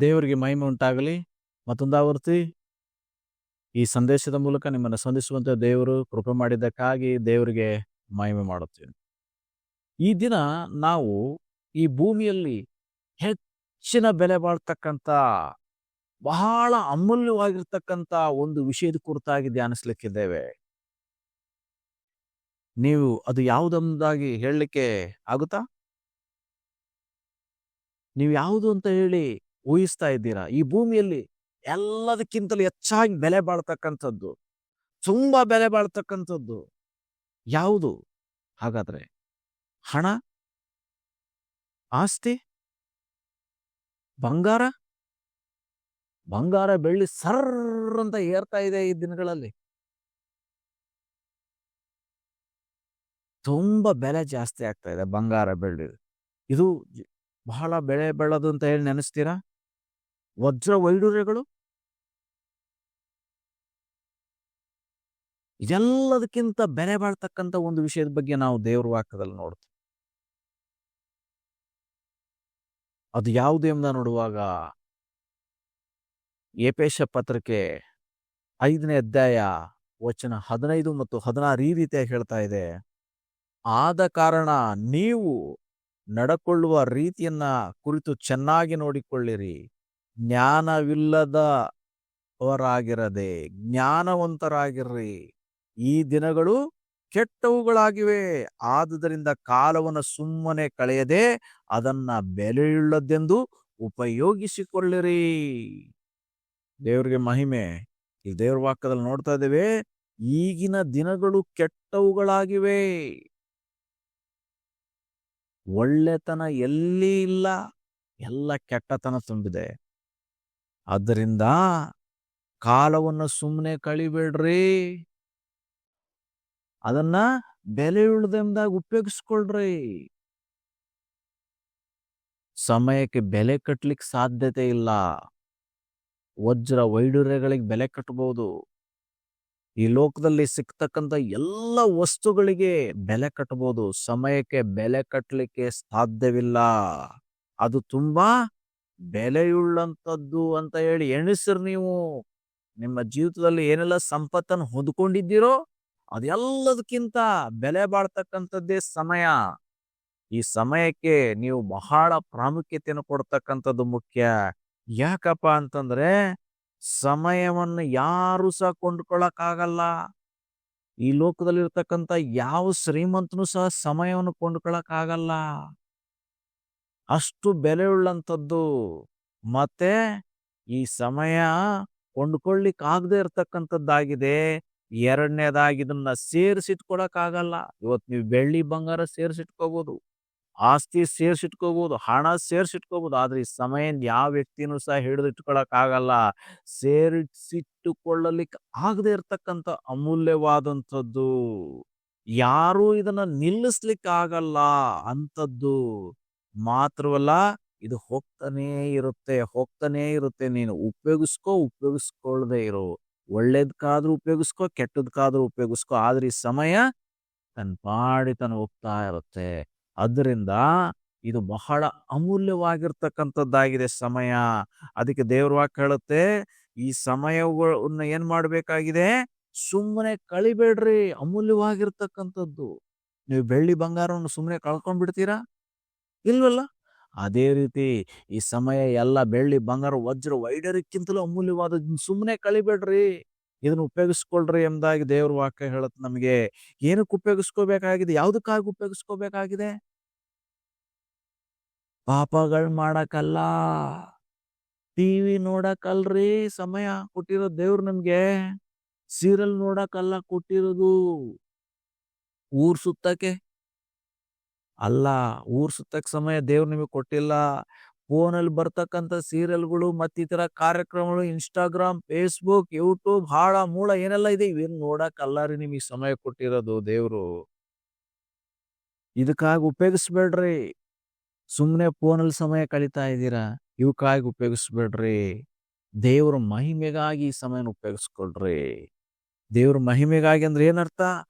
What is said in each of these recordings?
ದೇವರಿಗೆ ಮಹಿಮೆ ಉಂಟಾಗಲಿ. ಮತ್ತೊಂದು ಆವರ್ತಿ ಈ ಸಂದೇಶದ ಮೂಲಕ ನಿಮ್ಮನ್ನು ಸಂಧಿಸುವಂತೆ ದೇವರು ಕೃಪೆ ಮಾಡಿದ್ದಕ್ಕಾಗಿ ದೇವರಿಗೆ ಮಹಿಮೆ ಮಾಡುತ್ತೇನೆ. ಈ ದಿನ ನಾವು ಈ ಭೂಮಿಯಲ್ಲಿ ಹೆಚ್ಚಿನ ಬೆಲೆ ಬಾಳ್ತಕ್ಕಂಥ ಬಹಳ ಅಮೂಲ್ಯವಾಗಿರ್ತಕ್ಕಂಥ ಒಂದು ವಿಷಯದ ಕುರಿತಾಗಿ ಧ್ಯಾನಿಸ್ಲಿಕ್ಕಿದ್ದೇವೆ. ನೀವು ಅದು ಯಾವುದೊಂದಾಗಿ ಹೇಳಲಿಕ್ಕೆ ಆಗುತ್ತಾ? ನೀವು ಯಾವುದು ಅಂತ ಹೇಳಿ ಊಹಿಸ್ತಾ ಇದ್ದೀರಾ? ಈ ಭೂಮಿಯಲ್ಲಿ ಎಲ್ಲದಕ್ಕಿಂತಲೂ ಹೆಚ್ಚಾಗಿ ಬೆಲೆ ಬಾಳ್ತಕ್ಕಂಥದ್ದು, ತುಂಬಾ ಬೆಲೆ ಬಾಳ್ತಕ್ಕಂಥದ್ದು ಯಾವುದು? ಹಾಗಾದ್ರೆ ಹಣ, ಆಸ್ತಿ, ಬಂಗಾರ? ಬಂಗಾರ ಬೆಳ್ಳಿ ಸರ್ರ್ ಅಂತ ಏರ್ತಾ ಇದೆ ಈ ದಿನಗಳಲ್ಲಿ. ತುಂಬಾ ಬೆಲೆ ಜಾಸ್ತಿ ಆಗ್ತಾ ಇದೆ ಬಂಗಾರ ಬೆಳ್ಳಿ. ಇದು ಬಹಳ ಬೆಲೆ ಬೆಳೆದು ಅಂತ ಹೇಳಿ ನೆನೆಸ್ತೀರಾ? ವಜ್ರ ವೈಡೂರ್ಯಗಳು ಇದೆಲ್ಲದಕ್ಕಿಂತ ಬೆಲೆ ಬಾಳ್ತಕ್ಕಂಥ ಒಂದು ವಿಷಯದ ಬಗ್ಗೆ ನಾವು ದೇವ್ರ ವಾಕ್ಯದಲ್ಲಿ ನೋಡ್ತೀವಿ. ಅದು ಯಾವುದು ಎಂಬ ನೋಡುವಾಗ ಎಫೆಸ ಪತ್ರಿಕೆ 5ನೇ ಅಧ್ಯಾಯ ವಚನ 15 ಮತ್ತು 16 ಈ ರೀತಿಯಾಗಿ ಹೇಳ್ತಾ ಇದೆ. ಆದ ಕಾರಣ ನೀವು ನಡಕೊಳ್ಳುವ ರೀತಿಯನ್ನ ಕುರಿತು ಚೆನ್ನಾಗಿ ನೋಡಿಕೊಳ್ಳಿರಿ. ಜ್ಞಾನವಿಲ್ಲದವರಾಗಿರದೆ ಜ್ಞಾನವಂತರಾಗಿರ್ರಿ. ಈ ದಿನಗಳು ಕೆಟ್ಟವುಗಳಾಗಿವೆ. ಆದುದರಿಂದ ಕಾಲವನ್ನು ಸುಮ್ಮನೆ ಕಳೆಯದೆ ಅದನ್ನ ಬೆಲೆಯುಳ್ಳದೆಂದು ಉಪಯೋಗಿಸಿಕೊಳ್ಳಿರಿ. ದೇವರಿಗೆ ಮಹಿಮೆ. ಈ ದೇವ್ರ ವಾಕ್ಯದಲ್ಲಿ ನೋಡ್ತಾ ಇದ್ದೇವೆ, ಈಗಿನ ದಿನಗಳು ಕೆಟ್ಟವುಗಳಾಗಿವೆ. ಒಳ್ಳೆತನ ಎಲ್ಲಿ ಇಲ್ಲ, ಎಲ್ಲ ಕೆಟ್ಟತನ ತುಂಬಿದೆ. ಆದ್ದರಿಂದ ಕಾಲವನ್ನು ಸುಮ್ಮನೆ ಕಳಿಬೇಡ್ರಿ, ಅದನ್ನ ಬೆಲೆಯುಳ್ಳದೆಂದಾಗ ಉಪಯೋಗಿಸ್ಕೊಳ್ರಿ. ಸಮಯಕ್ಕೆ ಬೆಲೆ ಕಟ್ಲಿಕ್ಕೆ ಸಾಧ್ಯತೆ ಇಲ್ಲ. ವಜ್ರ ವೈಡೂರ್ಯಗಳಿಗೆ ಬೆಲೆ ಕಟ್ಟಬಹುದು. ಈ ಲೋಕದಲ್ಲಿ ಸಿಗ್ತಕ್ಕಂಥ ಎಲ್ಲ ವಸ್ತುಗಳಿಗೆ ಬೆಲೆ ಕಟ್ಟಬಹುದು. ಸಮಯಕ್ಕೆ ಬೆಲೆ ಕಟ್ಟಲಿಕ್ಕೆ ಸಾಧ್ಯವಿಲ್ಲ. ಅದು ತುಂಬಾ ಬೆಲೆಯುಳ್ಳಂಥದ್ದು ಅಂತ ಹೇಳಿ ಎಣಿಸ್ರಿ. ನೀವು ನಿಮ್ಮ ಜೀವಿತದಲ್ಲಿ ಏನೆಲ್ಲ ಸಂಪತ್ತನ್ನು ಹೊಂದ್ಕೊಂಡಿದ್ದೀರೋ ಅದೆಲ್ಲದಕ್ಕಿಂತ ಬೆಲೆ ಬಾಳ್ತಕ್ಕಂಥದ್ದೇ ಸಮಯ. ಈ ಸಮಯಕ್ಕೆ ನೀವು ಬಹಳ ಪ್ರಾಮುಖ್ಯತೆಯನ್ನು ಕೊಡ್ತಕ್ಕಂಥದ್ದು ಮುಖ್ಯ. ಯಾಕಪ್ಪ ಅಂತಂದ್ರೆ ಸಮಯವನ್ನು ಯಾರು ಸಹ ಕೊಂಡ್ಕೊಳ್ಳಕ್ಕಾಗಲ್ಲ. ಈ ಲೋಕದಲ್ಲಿ ಇರ್ತಕ್ಕಂಥ ಯಾವ ಶ್ರೀಮಂತನು ಸಹ ಸಮಯವನ್ನು ಕೊಂಡ್ಕೊಳ್ಳಕ್ಕಾಗಲ್ಲ. ಅಷ್ಟು ಬೆಲೆಯುಳ್ಳಂಥದ್ದು. ಮತ್ತೆ ಈ ಸಮಯ ಕೊಂಡ್ಕೊಳ್ಳಿಕ್ಕಾಗದೆ ಇರ್ತಕ್ಕಂಥದ್ದಾಗಿದೆ. ಎರಡನೇದಾಗಿ ಇದನ್ನ ಸೇರಿಸಿಟ್ಕೊಳಕ್ಕಾಗಲ್ಲ. ಇವತ್ತು ನೀವು ಬೆಳ್ಳಿ ಬಂಗಾರ ಸೇರಿಸಿಟ್ಕೋಬಹುದು, ಆಸ್ತಿ ಸೇರಿಸಿಟ್ಕೋಬಹುದು, ಹಣ ಸೇರಿಸಿಟ್ಕೋಬಹುದು. ಆದ್ರೆ ಈ ಸಮಯ ಯಾವ ವ್ಯಕ್ತಿನೂ ಸಹ ಹಿಡಿದಿಟ್ಕೊಳಕ್ಕಾಗಲ್ಲ. ಸೇರಿಸಿಟ್ಟುಕೊಳ್ಳಲಿಕ್ಕೆ ಆಗದೆ ಇರ್ತಕ್ಕಂಥ ಅಮೂಲ್ಯವಾದಂಥದ್ದು. ಯಾರೂ ಇದನ್ನ ನಿಲ್ಲಿಸ್ಲಿಕ್ಕೆ ಆಗಲ್ಲ ಅಂಥದ್ದು. ಮಾತ್ರವಲ್ಲ, ಇದು ಹೋಗ್ತಾನೇ ಇರುತ್ತೆ. ನೀನು ಉಪಯೋಗಿಸ್ಕೊಳ್ಳದೆ ಇರು. ಒಳ್ಳೇದಕ್ಕಾದ್ರೂ ಉಪಯೋಗಿಸ್ಕೋ, ಕೆಟ್ಟದಕ್ಕಾದ್ರೂ ಉಪಯೋಗಿಸ್ಕೋ. ಆದ್ರೆ ಈ ಸಮಯ ತನ್ನ ಪಾಡಿ ತಾನು ಹೋಗ್ತಾ ಇರುತ್ತೆ. ಅದರಿಂದ ಇದು ಬಹಳ ಅಮೂಲ್ಯವಾಗಿರ್ತಕ್ಕಂಥದ್ದಾಗಿದೆ ಸಮಯ. ಅದಕ್ಕೆ ದೇವ್ರ ವಾಕ್ಯ ಹೇಳುತ್ತೆ, ಈ ಸಮಯಗಳನ್ನ ಏನ್ ಮಾಡ್ಬೇಕಾಗಿದೆ? ಸುಮ್ಮನೆ ಕಳಿಬೇಡ್ರಿ. ಅಮೂಲ್ಯವಾಗಿರ್ತಕ್ಕಂಥದ್ದು. ನೀವು ಬೆಳ್ಳಿ ಬಂಗಾರವನ್ನು ಸುಮ್ಮನೆ ಕಳ್ಕೊಂಡ್ಬಿಡ್ತೀರಾ? ಇಲ್ವಲ್ಲ. ಅದೇ ರೀತಿ ಈ ಸಮಯ ಎಲ್ಲ ಬೆಳ್ಳಿ ಬಂಗಾರ ವಜ್ರ ವೈಡೂರ್ಯಕ್ಕಿಂತಲೂ ಅಮೂಲ್ಯವಾದ. ಸುಮ್ಮನೆ ಕಳಿಬೇಡ್ರಿ, ಇದನ್ನು ಉಪಯೋಗಿಸ್ಕೊಳ್ರಿ ಎಂಬುದಾಗಿ ದೇವ್ರ ವಾಕ್ಯ ಹೇಳುತ್ತೆ ನಮಗೆ. ಏನಕ್ಕೆ ಉಪಯೋಗಿಸ್ಕೋಬೇಕಾಗಿದೆ? ಯಾವುದಕ್ಕಾಗಿ ಉಪಯೋಗಿಸ್ಕೋಬೇಕಾಗಿದೆ? ಪಾಪಗಳು ಮಾಡಕ್ಕಲ್ಲ, ಟಿವಿ ನೋಡಕ್ಕಲ್ರಿ ಸಮಯ ಕೊಟ್ಟಿರೋದು ದೇವ್ರು ನಮ್ಗೆ. ಸೀರಿಯಲ್ ನೋಡಕ್ಕಲ್ಲ ಕೊಟ್ಟಿರೋದು. ಊರ್ ಸುತ್ತಕ್ಕೆ ಅಲ್ಲ. ಊರ್ ಸುತ್ತಕ್ಕೆ ಸಮಯ ದೇವ್ರು ನಿಮಗೆ ಕೊಟ್ಟಿಲ್ಲ. ಫೋನಲ್ಲಿ ಬರ್ತಕ್ಕಂಥ ಸೀರಿಯಲ್ಗಳು ಮತ್ತಿತರ ಕಾರ್ಯಕ್ರಮಗಳು, ಇನ್ಸ್ಟಾಗ್ರಾಮ್, ಫೇಸ್ಬುಕ್, ಯೂಟ್ಯೂಬ್, ಹಾಳ ಮೂಳ ಏನೆಲ್ಲ ಇದೆ, ಇವೇನು ನೋಡಕ್ಕಲ್ಲ ರೀ ನಿಮಗೆ ಸಮಯ ಕೊಟ್ಟಿರೋದು ದೇವ್ರು. ಇದಕ್ಕಾಗಿ ಉಪಯೋಗಿಸ್ಬೇಡ್ರಿ. ಸುಮ್ಮನೆ ಫೋನಲ್ಲಿ ಸಮಯ ಕಳೀತಾ ಇದ್ದೀರಾ, ಇವಕ್ಕಾಗಿ ಉಪಯೋಗಿಸ್ಬೇಡ್ರಿ. ದೇವ್ರ ಮಹಿಮೆಗಾಗಿ ಈ ಸಮಯನ ಉಪಯೋಗಿಸ್ಕೊಳ್ರಿ. ದೇವ್ರ ಮಹಿಮೆಗಾಗಿ ಅಂದ್ರೆ ಏನರ್ಥ?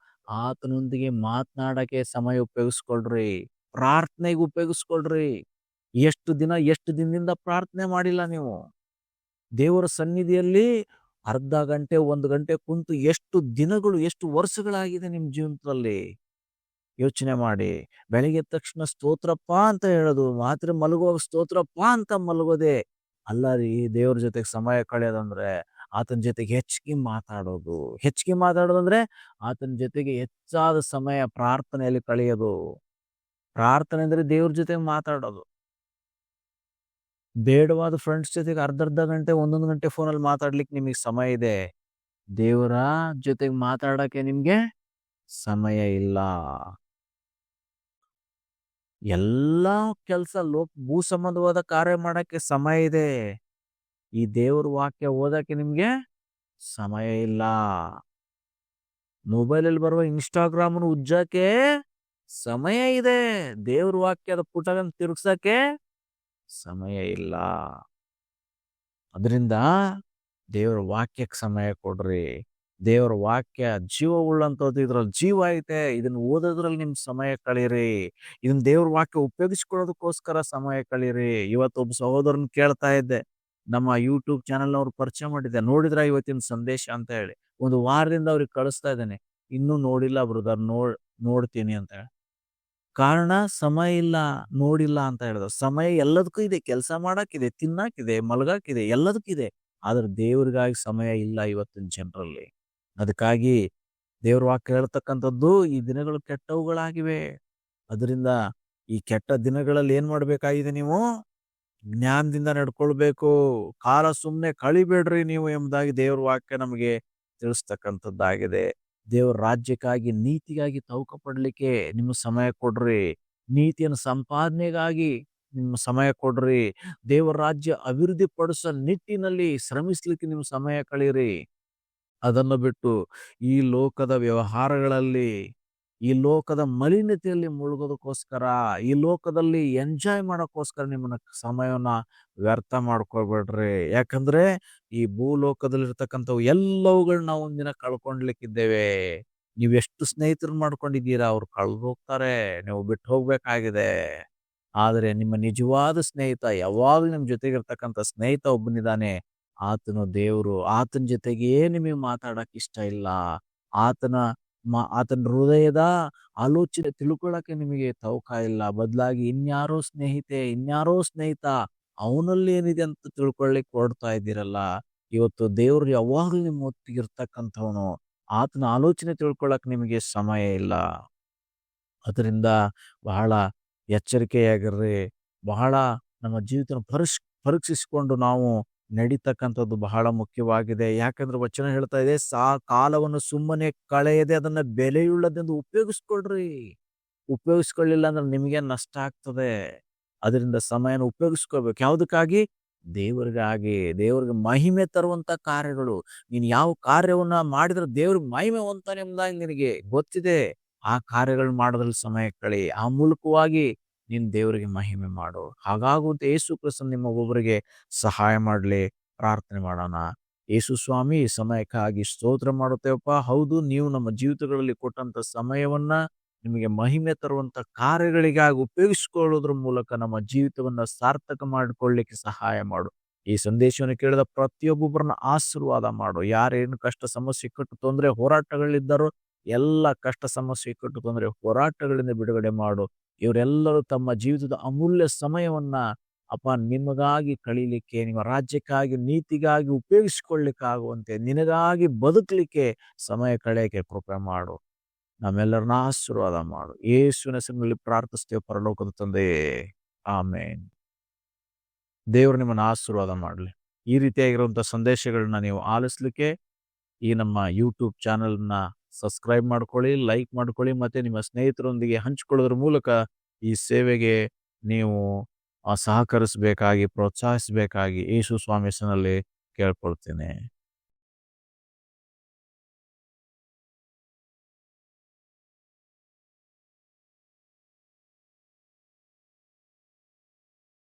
ಆತನೊಂದಿಗೆ ಮಾತನಾಡಕ್ಕೆ ಸಮಯ ಉಪಯೋಗಿಸ್ಕೊಳ್ರಿ. ಪ್ರಾರ್ಥನೆಗೆ ಉಪಯೋಗಿಸ್ಕೊಳ್ರಿ. ಎಷ್ಟು ದಿನದಿಂದ ಪ್ರಾರ್ಥನೆ ಮಾಡಿಲ್ಲ ನೀವು? ದೇವರ ಸನ್ನಿಧಿಯಲ್ಲಿ ಅರ್ಧ ಗಂಟೆ, 1 ಗಂಟೆ ಕುಂತು ಎಷ್ಟು ದಿನಗಳು, ಎಷ್ಟು ವರ್ಷಗಳಾಗಿದೆ ನಿಮ್ಮ ಜೀವನದಲ್ಲಿ? ಯೋಚನೆ ಮಾಡಿ. ಬೆಳಿಗ್ಗೆ ಎದ್ದ ತಕ್ಷಣ ಸ್ತೋತ್ರಪ್ಪ ಅಂತ ಹೇಳೋದು, ರಾತ್ರಿ ಮಲಗುವಾಗ ಸ್ತೋತ್ರಪ್ಪ ಅಂತ ಮಲಗೋದೆ ಅಲ್ಲ ರೀ. ದೇವ್ರ ಜೊತೆಗೆ ಸಮಯ ಕಳೆಯೋದಂದ್ರೆ ಆತನ ಜೊತೆಗೆ ಹೆಚ್ಚಿಗೆ ಮಾತಾಡೋದು. ಹೆಚ್ಚಿಗೆ ಮಾತಾಡೋದಂದ್ರೆ ಆತನ ಜೊತೆಗೆ ಹೆಚ್ಚಾದ ಸಮಯ ಪ್ರಾರ್ಥನೆಯಲ್ಲಿ ಕಳೆಯೋದು. ಪ್ರಾರ್ಥನೆ ಅಂದ್ರೆ ದೇವ್ರ ಜೊತೆಗೆ ಮಾತಾಡೋದು. ಬೇಡವಾದ ಫ್ರೆಂಡ್ಸ್ ಜೊತೆಗೆ ಅರ್ಧ ಗಂಟೆ, 1 ಗಂಟೆ ಫೋನಲ್ಲಿ ಮಾತಾಡ್ಲಿಕ್ಕೆ ನಿಮಗೆ ಸಮಯ ಇದೆ. ದೇವರ ಜೊತೆಗೆ ಮಾತಾಡಕ್ಕೆ ನಿಮ್ಗೆ ಸಮಯ ಇಲ್ಲ. ಎಲ್ಲಾ ಕೆಲಸ ಭೂ ಸಂಬಂಧವಾದ ಕಾರ್ಯ ಮಾಡಕ್ಕೆ ಸಮಯ ಇದೆ. ಈ ದೇವ್ರ ವಾಕ್ಯ ಓದಕ್ಕೆ ನಿಮ್ಗೆ ಸಮಯ ಇಲ್ಲ. ಮೊಬೈಲಲ್ಲಿ ಬರುವ ಇನ್ಸ್ಟಾಗ್ರಾಮ್ನ ಉಜ್ಜಕ್ಕೆ ಸಮಯ ಇದೆ. ದೇವ್ರ ವಾಕ್ಯದ ಪುಟವನ್ನು ತಿರುಗ್ಸಕ್ಕೆ ಸಮಯ ಇಲ್ಲ. ಅದರಿಂದ ದೇವರ ವಾಕ್ಯಕ್ಕೆ ಸಮಯ ಕೊಡ್ರಿ. ದೇವರ ವಾಕ್ಯ ಜೀವವುಳ್ಳಂಥದ್ದು. ಇದ್ರಲ್ಲಿ ಜೀವ ಐತೆ. ಇದನ್ನ ಓದೋದ್ರಲ್ಲಿ ನಿಮ್ ಸಮಯ ಕಳೀರಿ. ಇದನ್ನ ದೇವ್ರ ವಾಕ್ಯ ಉಪಯೋಗಿಸ್ಕೊಳ್ಳೋದಕ್ಕೋಸ್ಕರ ಸಮಯ ಕಳೀರಿ. ಇವತ್ತು ಒಬ್ಬ ಸಹೋದರನ್ ಕೇಳ್ತಾ ಇದ್ದೆ, ನಮ್ಮ ಯೂಟ್ಯೂಬ್ ಚಾನೆಲ್ ಅವ್ರು ಪರಿಚಯ ಮಾಡಿದ್ದೆ. ನೋಡಿದ್ರ ಇವತ್ತಿನ ಸಂದೇಶ ಅಂತ ಹೇಳಿ 1 ವಾರದಿಂದ ಅವ್ರಿಗೆ ಕಳಿಸ್ತಾ ಇದ್ದೇನೆ. ಇನ್ನೂ ನೋಡಿಲ್ಲ ಬ್ರದರ್, ನೋಡ್ತೀನಿ ಅಂತ ಹೇಳಿ. ಕಾರಣ ಸಮಯ ಇಲ್ಲ, ನೋಡಿಲ್ಲ ಅಂತ ಹೇಳಿದ್ರು. ಸಮಯ ಎಲ್ಲದಕ್ಕೂ ಇದೆ. ಕೆಲಸ ಮಾಡಕ್ಕಿದೆ, ತಿನ್ನಕ್ಕಿದೆ, ಮಲಗಾಕಿದೆ, ಎಲ್ಲದಕ್ಕಿದೆ. ಆದ್ರೆ ದೇವ್ರಿಗಾಗಿ ಸಮಯ ಇಲ್ಲ ಇವತ್ತಿನ ಜನರಲ್ಲಿ. ಅದಕ್ಕಾಗಿ ದೇವ್ರ ವಾಕ್ಯ ಹೇಳ್ತಕ್ಕಂಥದ್ದು ಈ ದಿನಗಳು ಕೆಟ್ಟವುಗಳಾಗಿವೆ. ಅದರಿಂದ ಈ ಕೆಟ್ಟ ದಿನಗಳಲ್ಲಿ ಏನ್ ಮಾಡ್ಬೇಕಾಗಿದೆ? ನೀವು ಜ್ಞಾನದಿಂದ ನಡ್ಕೊಳ್ಬೇಕು. ಕಾಲ ಸುಮ್ನೆ ಕಳಿಬೇಡ್ರಿ ನೀವು ಎಂಬುದಾಗಿ ದೇವ್ರ ವಾಕ್ಯ ನಮಗೆ ತಿಳಿಸ್ತಕ್ಕಂಥದ್ದಾಗಿದೆ. ದೇವರ ರಾಜ್ಯಕ್ಕಾಗಿ, ನೀತಿಗಾಗಿ ತೌಕ ಪಡ್ಲಿಕ್ಕೆ ನಿಮ್ಮ ಸಮಯ ಕೊಡ್ರಿ. ನೀತಿಯನ್ನು ಸಂಪಾದನೆಗಾಗಿ ನಿಮ್ಮ ಸಮಯ ಕೊಡ್ರಿ. ದೇವರ ರಾಜ್ಯ ಅಭಿವೃದ್ಧಿ ಪಡಿಸೋ ನಿಟ್ಟಿನಲ್ಲಿ ಶ್ರಮಿಸ್ಲಿಕ್ಕೆ ನಿಮ್ಮ ಸಮಯ ಕಳೀರಿ. ಅದನ್ನು ಬಿಟ್ಟು ಈ ಲೋಕದ ವ್ಯವಹಾರಗಳಲ್ಲಿ, ಈ ಲೋಕದ ಮಲಿನತೆಯಲ್ಲಿ ಮುಳುಗೋದಕ್ಕೋಸ್ಕರ, ಈ ಲೋಕದಲ್ಲಿ ಎಂಜಾಯ್ ಮಾಡೋಕ್ಕೋಸ್ಕರ ನಿಮ್ಮನ್ನ ಸಮಯವನ್ನ ವ್ಯರ್ಥ ಮಾಡ್ಕೊಳ್ಬೇಡ್ರಿ. ಯಾಕಂದ್ರೆ ಈ ಭೂಲೋಕದಲ್ಲಿರ್ತಕ್ಕಂಥವು ಎಲ್ಲವುಗಳನ್ನ ನಾವು ಒಂದಿನ ಕಳ್ಕೊಂಡ್ಲಿಕ್ಕಿದ್ದೇವೆ. ನೀವೆಷ್ಟು ಸ್ನೇಹಿತರನ್ನ ಮಾಡ್ಕೊಂಡಿದ್ದೀರಾ? ಅವ್ರು ಕಳ್ದು ಹೋಗ್ತಾರೆ, ನೀವು ಬಿಟ್ಟು ಹೋಗ್ಬೇಕಾಗಿದೆ. ಆದ್ರೆ ನಿಮ್ಮ ನಿಜವಾದ ಸ್ನೇಹಿತ, ಯಾವಾಗ್ಲೂ ನಿಮ್ ಜೊತೆಗಿರ್ತಕ್ಕಂಥ ಸ್ನೇಹಿತ ಒಬ್ಬನಿದ್ದಾನೆ. ಆತನು ದೇವ್ರು. ಆತನ ಜೊತೆಗೇ ನಿಮಗೆ ಮಾತಾಡಕ್ ಇಷ್ಟ ಇಲ್ಲ. ಆತನ ಹೃದಯದ ಆಲೋಚನೆ ತಿಳ್ಕೊಳಕ್ಕೆ ನಿಮಗೆ ತವಕ ಇಲ್ಲ. ಬದಲಾಗಿ ಇನ್ಯಾರೋ ಸ್ನೇಹಿತ ಅವನಲ್ಲಿ ಏನಿದೆ ಅಂತ ತಿಳ್ಕೊಳ್ಳಿಕ್ ಹೊರಡ್ತಾ ಇದ್ದೀರಲ್ಲ. ಇವತ್ತು ದೇವ್ರು ಯಾವಾಗ್ಲೂ ನಿಮ್ಮ ಒತ್ತಿಗಿರ್ತಕ್ಕಂಥವನು. ಆತನ ಆಲೋಚನೆ ತಿಳ್ಕೊಳಕ್ ನಿಮಗೆ ಸಮಯ ಇಲ್ಲ. ಅದರಿಂದ ಬಹಳ ಎಚ್ಚರಿಕೆಯಾಗಿರ್ರಿ. ಬಹಳ ನಮ್ಮ ಜೀವಿತ ಪರೀಕ್ಷಿಸಿಕೊಂಡು ನಾವು ನಡೀತಕ್ಕಂಥದ್ದು ಬಹಳ ಮುಖ್ಯವಾಗಿದೆ. ಯಾಕಂದ್ರೆ ವಚನ ಹೇಳ್ತಾ ಇದೆ, ಕಾಲವನ್ನು ಸುಮ್ಮನೆ ಕಳೆಯದೆ ಅದನ್ನ ಬೆಲೆಯುಳ್ಳದೆಂದು ಉಪಯೋಗಿಸ್ಕೊಳ್ರಿ. ಉಪಯೋಗಿಸ್ಕೊಳ್ಳಿಲ್ಲ ಅಂದ್ರೆ ನಿಮಗೆ ನಷ್ಟ ಆಗ್ತದೆ. ಅದರಿಂದ ಸಮಯನ ಉಪಯೋಗಿಸ್ಕೊಳ್ಬೇಕು. ಯಾವುದಕ್ಕಾಗಿ? ದೇವರಿಗೆ ಮಹಿಮೆ ತರುವಂತ ಕಾರ್ಯಗಳು. ನೀನು ಯಾವ ಕಾರ್ಯವನ್ನ ಮಾಡಿದ್ರೆ ದೇವ್ರಿಗೆ ಮಹಿಮೆ ಹೊಂತಾನೆ ಎಂಬುದಾಗಿ ನಿನಗೆ ಗೊತ್ತಿದೆ. ಆ ಕಾರ್ಯಗಳನ್ನ ಮಾಡೋದ್ರಲ್ಲಿ ಸಮಯ ಕಳಿ. ಆ ಮೂಲಕವಾಗಿ ನೀನ್ ದೇವರಿಗೆ ಮಹಿಮೆ ಮಾಡು. ಹಾಗಾಗುವಂತ ಯೇಸು ಕ್ರಿಸ್ತನು ನಿಮ್ಮ ಒಬ್ಬೊಬ್ಬರಿಗೆ ಸಹಾಯ ಮಾಡ್ಲಿ. ಪ್ರಾರ್ಥನೆ ಮಾಡೋಣ. ಯೇಸು ಸ್ವಾಮಿ, ಈ ಸಮಯಕ್ಕಾಗಿ ಸ್ತೋತ್ರ ಮಾಡುತ್ತೇವಪ್ಪ. ಹೌದು, ನೀವು ನಮ್ಮ ಜೀವಿತಗಳಲ್ಲಿ ಕೊಟ್ಟಂತ ಸಮಯವನ್ನ ನಿಮಗೆ ಮಹಿಮೆ ತರುವಂತ ಕಾರ್ಯಗಳಿಗಾಗಿ ಉಪಯೋಗಿಸಿಕೊಳ್ಳೋದ್ರ ಮೂಲಕ ನಮ್ಮ ಜೀವಿತವನ್ನ ಸಾರ್ಥಕ ಮಾಡಿಕೊಳ್ಳಿಕ್ಕೆ ಸಹಾಯ ಮಾಡು. ಈ ಸಂದೇಶವನ್ನು ಕೇಳಿದ ಪ್ರತಿಯೊಬ್ಬೊಬ್ಬರನ್ನ ಆಶೀರ್ವಾದ ಮಾಡು. ಯಾರೇನು ಕಷ್ಟ, ಸಮಸ್ಯೆ, ಇಕ್ಕಟ್ಟು, ತೊಂದರೆ, ಹೋರಾಟಗಳಿದ್ದಾರೋ ಎಲ್ಲ ಕಷ್ಟ, ಸಮಸ್ಯೆ, ಇಕ್ಕಟ್ಟು, ತೊಂದರೆ, ಹೋರಾಟಗಳಿಂದ ಬಿಡುಗಡೆ ಮಾಡು. ಇವರೆಲ್ಲರೂ ತಮ್ಮ ಜೀವಿತದ ಅಮೂಲ್ಯ ಸಮಯವನ್ನ ನಿಮಗಾಗಿ ಕಳೀಲಿಕ್ಕೆ, ನಿಮ್ಮ ರಾಜ್ಯಕ್ಕಾಗಿ, ನೀತಿಗಾಗಿ ಉಪಯೋಗಿಸಿಕೊಳ್ಳಿಕ್ಕಾಗುವಂತೆ, ನಿನಗಾಗಿ ಬದುಕಲಿಕ್ಕೆ ಸಮಯ ಕಳೆಯಕ್ಕೆ ಕೃಪೆ ಮಾಡು. ನಮ್ಮೆಲ್ಲರನ್ನ ಆಶೀರ್ವಾದ ಮಾಡು. ಯೇಸುವಿನ ಹೆಸರಿನಲ್ಲಿ ಪ್ರಾರ್ಥಿಸ್ತೇವೆ ಪರಲೋಕದ ತಂದೆಯೇ, ಆಮೇನ್. ದೇವರು ನಿಮ್ಮನ್ನ ಆಶೀರ್ವಾದ ಮಾಡಲಿ. ಈ ರೀತಿಯಾಗಿರುವಂತ ಸಂದೇಶಗಳನ್ನ ನೀವು ಆಲಿಸ್ಲಿಕ್ಕೆ ಈ ನಮ್ಮ ಯೂಟ್ಯೂಬ್ ಚಾನೆಲ್ನ ಸಬ್ಸ್ಕ್ರೈಬ್ ಮಾಡ್ಕೊಳ್ಳಿ, ಲೈಕ್ ಮಾಡ್ಕೊಳ್ಳಿ, ಮತ್ತೆ ನಿಮ್ಮ ಸ್ನೇಹಿತರೊಂದಿಗೆ ಹಂಚಿಕೊಳ್ಳೋದ್ರ ಮೂಲಕ ಈ ಸೇವೆಗೆ ನೀವು ಸಹಕರಿಸಬೇಕಾಗಿ, ಪ್ರೋತ್ಸಾಹಿಸಬೇಕಾಗಿ ಯೇಸು ಸ್ವಾಮಿ ಹೆಸರಿನಲ್ಲಿ ಕೇಳ್ಕೊಳ್ತೇನೆ.